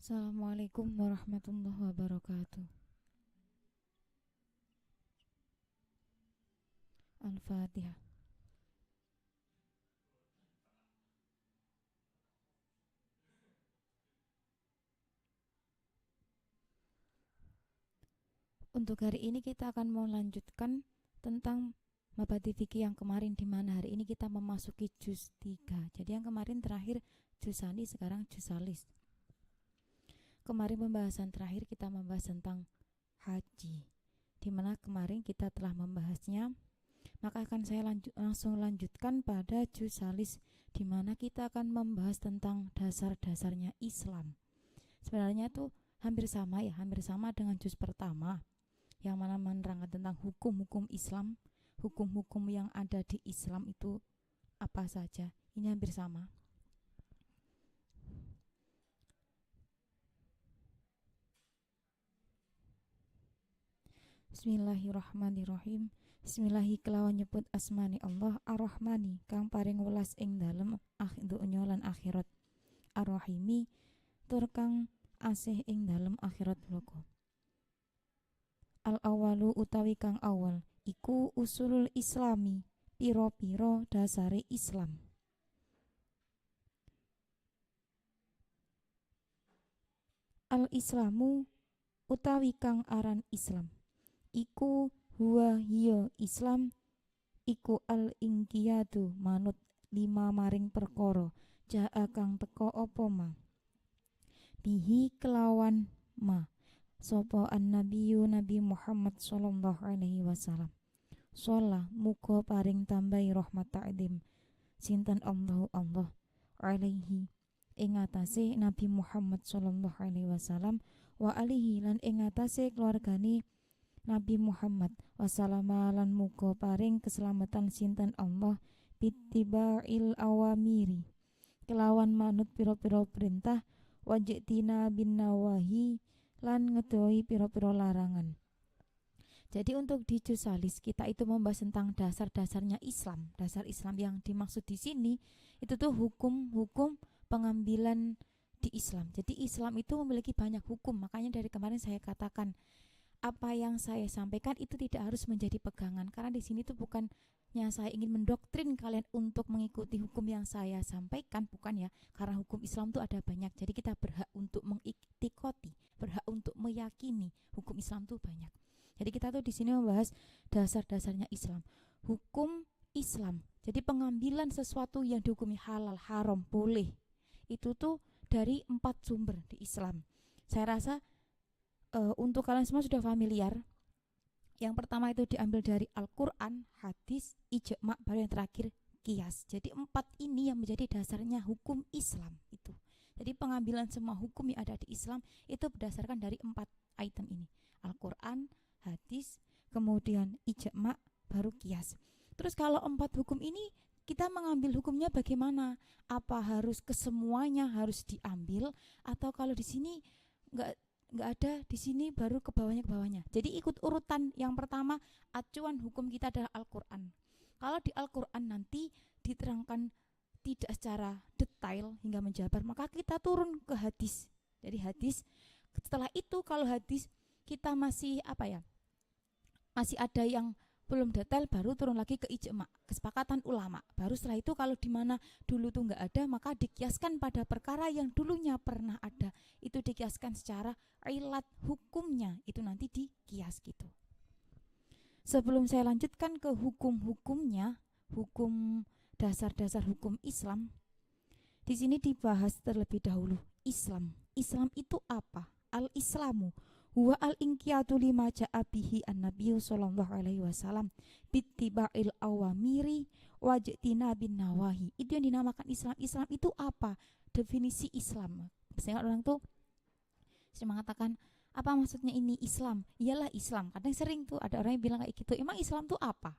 Assalamualaikum warahmatullahi wabarakatuh. Al-Fatihah. Untuk hari ini kita akan melanjutkan tentang mabadi fikih yang kemarin, di mana hari ini kita memasuki juz 3. Jadi yang kemarin terakhir juz sani, sekarang juz salis. Kemarin pembahasan terakhir kita membahas tentang haji, di mana kemarin kita telah membahasnya. Maka akan saya langsung lanjutkan pada juz salis, di mana kita akan membahas tentang dasar-dasarnya Islam. Sebenarnya itu hampir sama dengan juz pertama, yang mana menerangkan tentang hukum-hukum Islam, hukum-hukum yang ada di Islam itu apa saja. Ini hampir sama. Bismillahirrahmanirrahim. Bismillahi kelawan nyebut asmani Allah ar-Rahmani kang paring welas ing dalem dunya lan akhirat, ar-Rahimi tur kang asih ing dalem akhirat bloko. Al-awalu utawi kang awal iku usulul islami, piro-piro dasare Islam. Al-islamu utawi kang aran Islam iku huwa hiya Islam iku al-inqiyadu manut lima maring perkara jaa kang teka apa ma bihi kelawan ma sapa an-nabiyyu Nabi Muhammad sallallahu alaihi wasallam. Sholah muga paring tambahi rahmat ta'zim sinten Allah alaihi ing atase Nabi Muhammad sallallahu alaihi wasallam wa alihi lan ing atase keluargane Nabi Muhammad wassalama lan muga paring keselamatan sinten Allah bittiba'il awamiri kelawan manut pira-pira perintah wajtina bin nawahi lan ngedoi pira-pira larangan. Jadi untuk di juz salis kita itu membahas tentang dasar-dasarnya Islam. Dasar Islam yang dimaksud di sini itu tuh hukum-hukum pengambilan di Islam. Jadi Islam itu memiliki banyak hukum. Makanya dari kemarin saya katakan apa yang saya sampaikan itu tidak harus menjadi pegangan, karena di sini tuh bukannya saya ingin mendoktrin kalian untuk mengikuti hukum yang saya sampaikan, bukan ya, karena hukum Islam tuh ada banyak. Jadi kita berhak untuk mengiktikoti, berhak untuk meyakini hukum Islam tuh banyak. Jadi kita tuh di sini membahas dasar-dasarnya Islam, hukum Islam. Jadi pengambilan sesuatu yang dihukumi halal, haram, boleh, itu tuh dari 4 sumber di Islam. Saya rasa untuk kalian semua sudah familiar. Yang pertama itu diambil dari Al-Quran, hadis, ijma', baru yang terakhir qiyas. Jadi 4 ini yang menjadi dasarnya hukum Islam itu. Jadi pengambilan semua hukum yang ada di Islam itu berdasarkan dari 4 item ini. Al-Quran, hadis, kemudian ijma', baru qiyas. Terus kalau 4 hukum ini kita mengambil hukumnya bagaimana? Apa harus kesemuanya harus diambil, atau kalau di sini enggak ada, di sini baru ke bawahnya. Jadi ikut urutan. Yang pertama, acuan hukum kita adalah Al-Quran. Kalau di Al-Quran nanti diterangkan tidak secara detail hingga menjabar, maka kita turun ke hadis. Jadi hadis, setelah itu kalau hadis kita masih masih ada yang belum detail, baru turun lagi ke ijma', kesepakatan ulama. Baru setelah itu kalau di mana dulu tuh nggak ada, maka dikiaskan pada perkara yang dulunya pernah ada. Itu dikiaskan secara ilat hukumnya, itu nanti dikias gitu. Sebelum saya lanjutkan ke hukum-hukumnya, hukum dasar-dasar hukum Islam, di sini dibahas terlebih dahulu Islam. Islam itu apa? Al-Islamu huwa al-inqiyatu lima ja'a bihi an-nabiyyu sallallahu alaihi wasallam bittiba'il awamiri wajtina bin nawahi. Itu yang dinamakan Islam. Islam itu apa? Definisi Islam. Biasanya orang tuh mengatakan, apa maksudnya ini Islam? Iyalah Islam. Kadang sering tuh ada orang yang bilang kayak gitu. Emang Islam tuh apa?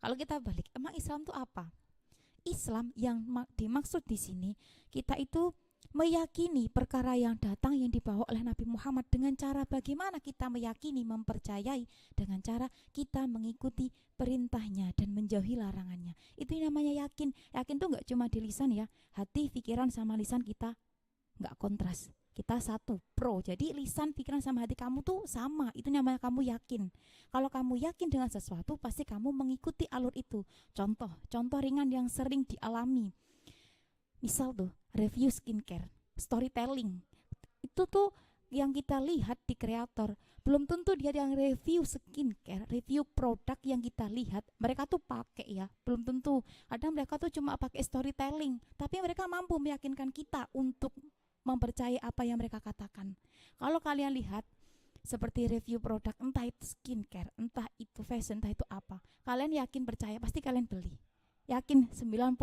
Kalau kita balik, emang Islam tuh apa? Islam yang dimaksud di sini, kita itu meyakini perkara yang datang yang dibawa oleh Nabi Muhammad. Dengan cara bagaimana kita meyakini, mempercayai? Dengan cara kita mengikuti perintahnya dan menjauhi larangannya. Itu namanya yakin. Yakin tuh gak cuma di lisan ya, hati, pikiran sama lisan kita gak kontras. kita satu pro. Jadi lisan, pikiran sama hati kamu tuh sama. Itu namanya kamu yakin. Kalau kamu yakin dengan sesuatu, pasti kamu mengikuti alur itu. Contoh ringan yang sering dialami. Misal tuh, review skincare, storytelling. Itu tuh yang kita lihat di kreator. Belum tentu dia yang review skincare, review produk yang kita lihat, mereka tuh pakai ya. Belum tentu. Kadang mereka tuh cuma pakai storytelling, tapi mereka mampu meyakinkan kita untuk mempercayai apa yang mereka katakan. Kalau kalian lihat seperti review produk, entah itu skincare, entah itu fashion, entah itu apa, kalian yakin percaya, pasti kalian beli. Yakin 99%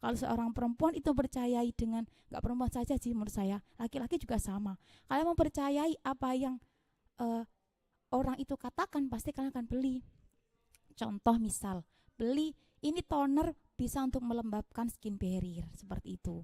kalau seorang perempuan itu percayai dengan, gak perempuan saja sih menurut saya, laki-laki juga sama. Kalian mempercayai apa yang orang itu katakan, pasti kalian akan beli. Contoh misal, beli ini toner bisa untuk melembabkan skin barrier, seperti itu.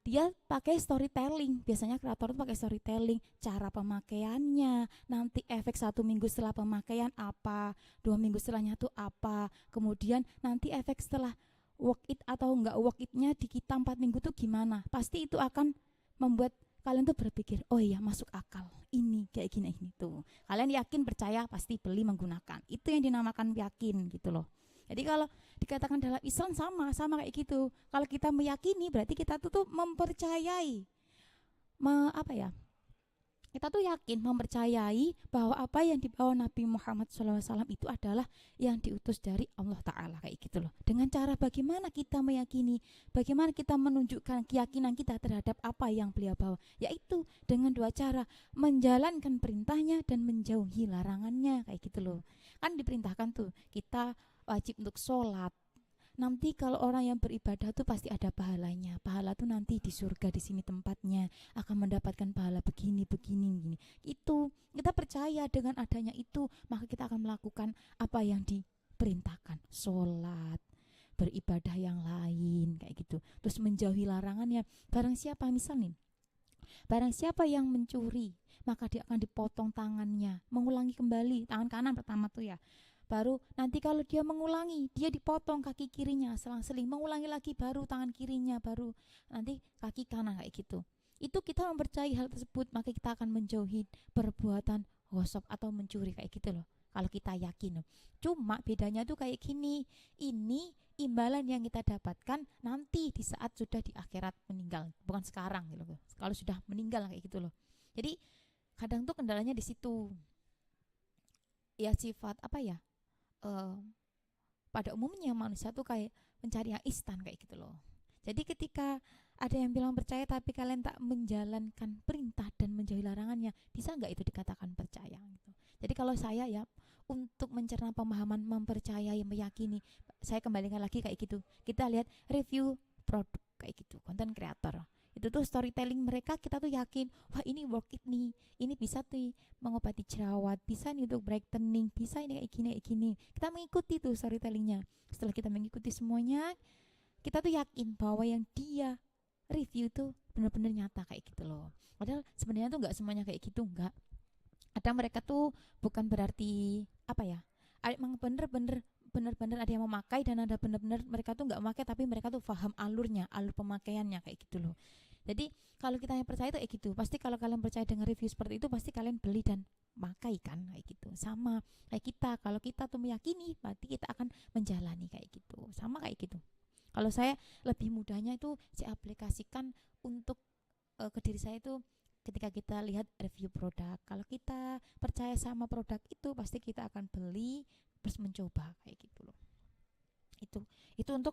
Dia pakai storytelling, biasanya kreator itu pakai storytelling, cara pemakaiannya, nanti efek 1 minggu setelah pemakaian apa, 2 minggu setelahnya tuh apa, kemudian nanti efek setelah work it atau enggak work itnya di kita 4 minggu tuh gimana. Pasti itu akan membuat kalian tuh berpikir, oh iya masuk akal, ini kayak gini ini tuh. Kalian yakin percaya pasti beli menggunakan. Itu yang dinamakan yakin gitu loh. Jadi kalau dikatakan dalam Islam sama kayak gitu. Kalau kita meyakini berarti kita tuh mempercayai, kita tuh yakin mempercayai bahwa apa yang dibawa Nabi Muhammad SAW itu adalah yang diutus dari Allah Ta'ala, kayak gitu loh. Dengan cara bagaimana kita meyakini, bagaimana kita menunjukkan keyakinan kita terhadap apa yang beliau bawa, yaitu dengan 2 cara, menjalankan perintahnya dan menjauhi larangannya, kayak gitu loh. Kan diperintahkan tuh kita wajib untuk sholat. Nanti kalau orang yang beribadah tuh pasti ada pahalanya. Pahala tuh nanti di surga, di sini tempatnya, akan mendapatkan pahala begini. Itu kita percaya dengan adanya itu, maka kita akan melakukan apa yang diperintahkan, sholat, beribadah yang lain, kayak gitu. Terus menjauhi larangannya. Barang siapa yang mencuri, maka dia akan dipotong tangannya. Mengulangi kembali, tangan kanan pertama tuh ya. Baru nanti kalau dia mengulangi, dia dipotong kaki kirinya, selang-seling, mengulangi lagi baru tangan kirinya, baru nanti kaki kanan, kayak gitu. Itu kita mempercayai hal tersebut, maka kita akan menjauhi perbuatan gosok atau mencuri, kayak gitu loh. Kalau kita yakin. Cuma bedanya tuh kayak gini, ini imbalan yang kita dapatkan nanti di saat sudah di akhirat meninggal, bukan sekarang gitu loh. Kalau sudah meninggal kayak gitu loh. Jadi kadang tuh kendalanya di situ. Ya sifat pada umumnya manusia tuh kayak mencari yang instan, kayak gitu loh. Jadi ketika ada yang bilang percaya tapi kalian tak menjalankan perintah dan menjauhi larangannya, bisa nggak itu dikatakan percaya gitu. Jadi kalau saya ya, untuk mencerna pemahaman mempercayai, meyakini, saya kembalikan lagi kayak gitu. Kita lihat review produk kayak gitu, konten kreator. Itu tuh storytelling mereka, kita tuh yakin, wah ini worth it nih, ini bisa tuh mengobati jerawat, bisa nih untuk brightening, bisa ini kayak gini. Kita mengikuti tuh storytellingnya. Setelah kita mengikuti semuanya, kita tuh yakin bahwa yang dia review tuh benar-benar nyata, kayak gitu loh. Padahal sebenarnya tuh nggak semuanya kayak gitu, nggak. Ada mereka tuh bukan berarti emang bener-bener ada yang memakai, dan ada bener-bener mereka tuh nggak memakai tapi mereka tuh paham alur pemakaiannya, kayak gitu loh. Jadi kalau kita yang percaya itu kayak gitu, pasti kalau kalian percaya dengan review seperti itu, pasti kalian beli dan pakai kan, kayak gitu. Sama kayak kita, kalau kita tuh meyakini, berarti kita akan menjalani, kayak gitu. Sama kayak gitu. Kalau saya lebih mudahnya itu saya aplikasikan untuk ke diri saya itu, ketika kita lihat review produk, kalau kita percaya sama produk itu, pasti kita akan beli terus mencoba, kayak gitu loh. Itu untuk